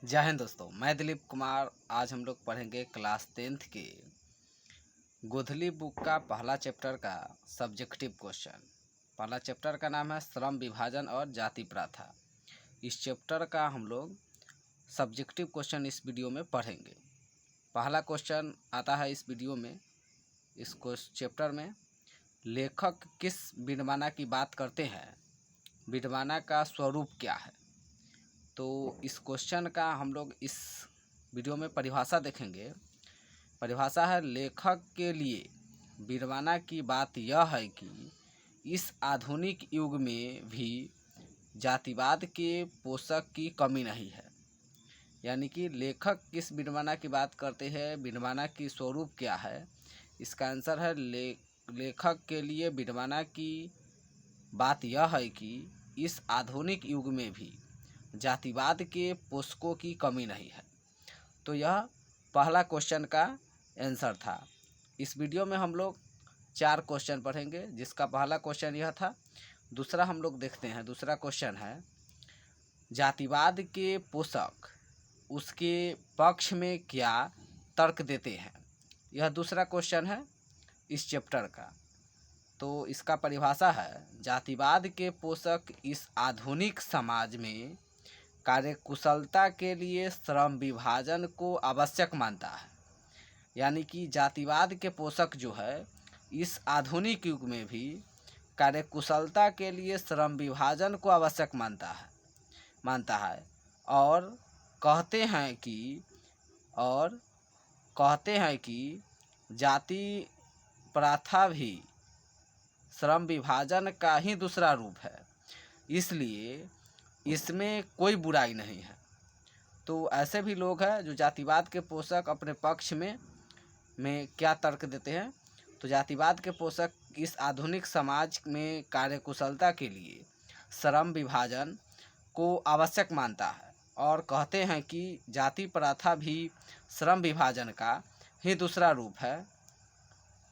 जय हिंद दोस्तों, मैं दिलीप कुमार। आज हम लोग पढ़ेंगे क्लास 10th के गोधली बुक का पहला चैप्टर का सब्जेक्टिव क्वेश्चन। पहला चैप्टर का नाम है श्रम विभाजन और जाति प्रथा। इस चैप्टर का हम लोग सब्जेक्टिव क्वेश्चन इस वीडियो में पढ़ेंगे। पहला क्वेश्चन आता है इस वीडियो में। इस चैप्टर में लेखक किस विडंबना की बात करते हैं, विडंबना का स्वरूप क्या है। तो इस क्वेश्चन का हम लोग इस वीडियो में परिभाषा देखेंगे। परिभाषा है, लेखक के लिए विडंबना की बात यह है कि इस आधुनिक युग में भी जातिवाद के पोषक की कमी नहीं है। यानी कि लेखक किस विडंबना की बात करते हैं, विडंबना की स्वरूप क्या है। इसका आंसर है लेखक के लिए विडंबना की बात यह है कि इस आधुनिक युग में भी जातिवाद के पोषकों की कमी नहीं है। तो यह पहला क्वेश्चन का आंसर था। इस वीडियो में हम लोग 4 क्वेश्चन पढ़ेंगे, जिसका पहला क्वेश्चन यह था। दूसरा हम लोग देखते हैं, दूसरा क्वेश्चन है जातिवाद के पोषक उसके पक्ष में क्या तर्क देते हैं। यह दूसरा क्वेश्चन है इस चैप्टर का। तो इसका परिभाषा है, जातिवाद के पोषक इस आधुनिक समाज में कार्यकुशलता के लिए श्रम विभाजन को आवश्यक मानता है। यानी कि जातिवाद के पोषक जो है इस आधुनिक युग में भी कार्यकुशलता के लिए श्रम विभाजन को आवश्यक मानता है और कहते हैं कि जाति प्रथा भी श्रम विभाजन का ही दूसरा रूप है, इसलिए इसमें कोई बुराई नहीं है। तो ऐसे भी लोग हैं जो जातिवाद के पोषक अपने पक्ष में क्या तर्क देते हैं। तो जातिवाद के पोषक इस आधुनिक समाज में कार्यकुशलता के लिए श्रम विभाजन को आवश्यक मानता है और कहते हैं कि जाति प्रथा भी श्रम विभाजन का ही दूसरा रूप है,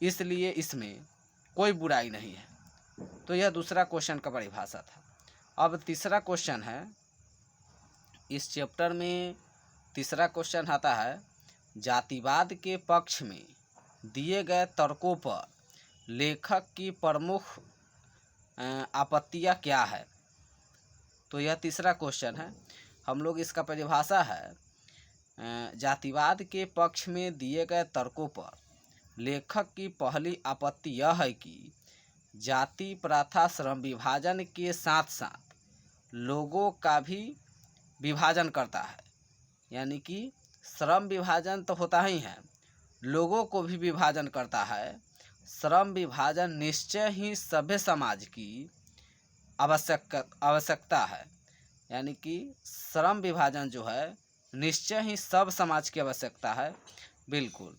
इसलिए इसमें कोई बुराई नहीं है। तो यह दूसरा क्वेश्चन का परिभाषा था। अब तीसरा क्वेश्चन है इस चैप्टर में। तीसरा क्वेश्चन आता है, जातिवाद के पक्ष में दिए गए तर्कों पर लेखक की प्रमुख आपत्तियां क्या है। तो यह तीसरा क्वेश्चन है। हम लोग इसका परिभाषा है, जातिवाद के पक्ष में दिए गए तर्कों पर लेखक की पहली आपत्ति यह है कि जाति प्रथा श्रम विभाजन के साथ साथ लोगों का भी विभाजन करता है। यानी कि श्रम विभाजन तो होता ही है, लोगों को भी विभाजन करता है। श्रम विभाजन निश्चय ही सभ्य समाज की आवश्यकता है। यानी कि श्रम विभाजन जो है निश्चय ही सब समाज की आवश्यकता है, बिल्कुल।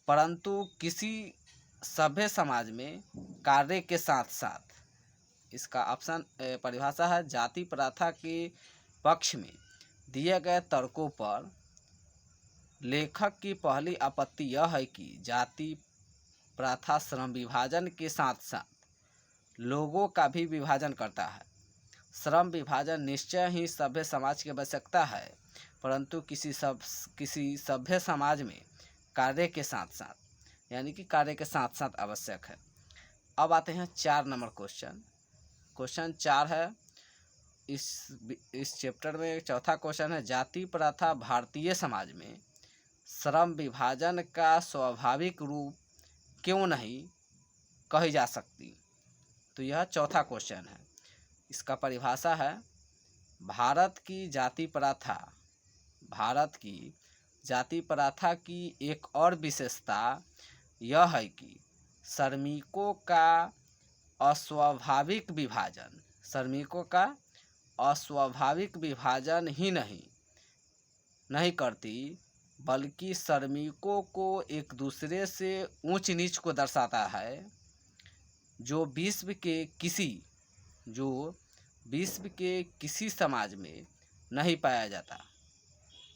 परंतु किसी सभ्य समाज में कार्य के साथ साथ, इसका ऑप्शन परिभाषा है, जाति प्रथा के पक्ष में दिए गए तर्कों पर लेखक की पहली आपत्ति यह है कि जाति प्रथा श्रम विभाजन के साथ साथ लोगों का भी विभाजन करता है। श्रम विभाजन निश्चय ही सभ्य समाज की आवश्यकता है, परंतु किसी सभ्य समाज में कार्य के साथ साथ, यानी कि कार्य के साथ साथ आवश्यक है। अब आते हैं 4 नंबर क्वेश्चन। क्वेश्चन 4 है इस चैप्टर में। चौथा क्वेश्चन है, जाति प्रथा भारतीय समाज में श्रम विभाजन का स्वाभाविक रूप क्यों नहीं कही जा सकती। तो यह चौथा क्वेश्चन है। इसका परिभाषा है, भारत की जाति प्रथा की एक और विशेषता यह है कि श्रमिकों का अस्वाभाविक विभाजन ही नहीं करती, बल्कि श्रमिकों को एक दूसरे से ऊंच नीच को दर्शाता है, जो विश्व के किसी समाज में नहीं पाया जाता।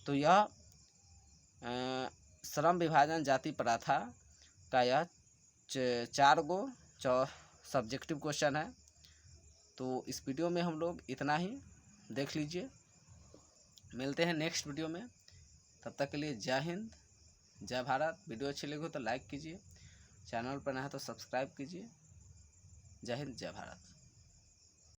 तो यह श्रम विभाजन जाति प्रथा का यह 4 गो सब्जेक्टिव क्वेश्चन है। तो इस वीडियो में हम लोग इतना ही देख लीजिए। मिलते हैं नेक्स्ट वीडियो में, तब तक के लिए जय हिंद, जय भारत। वीडियो अच्छी लगी हो तो लाइक कीजिए, चैनल पर नया है तो सब्सक्राइब कीजिए। जय हिंद, जय भारत।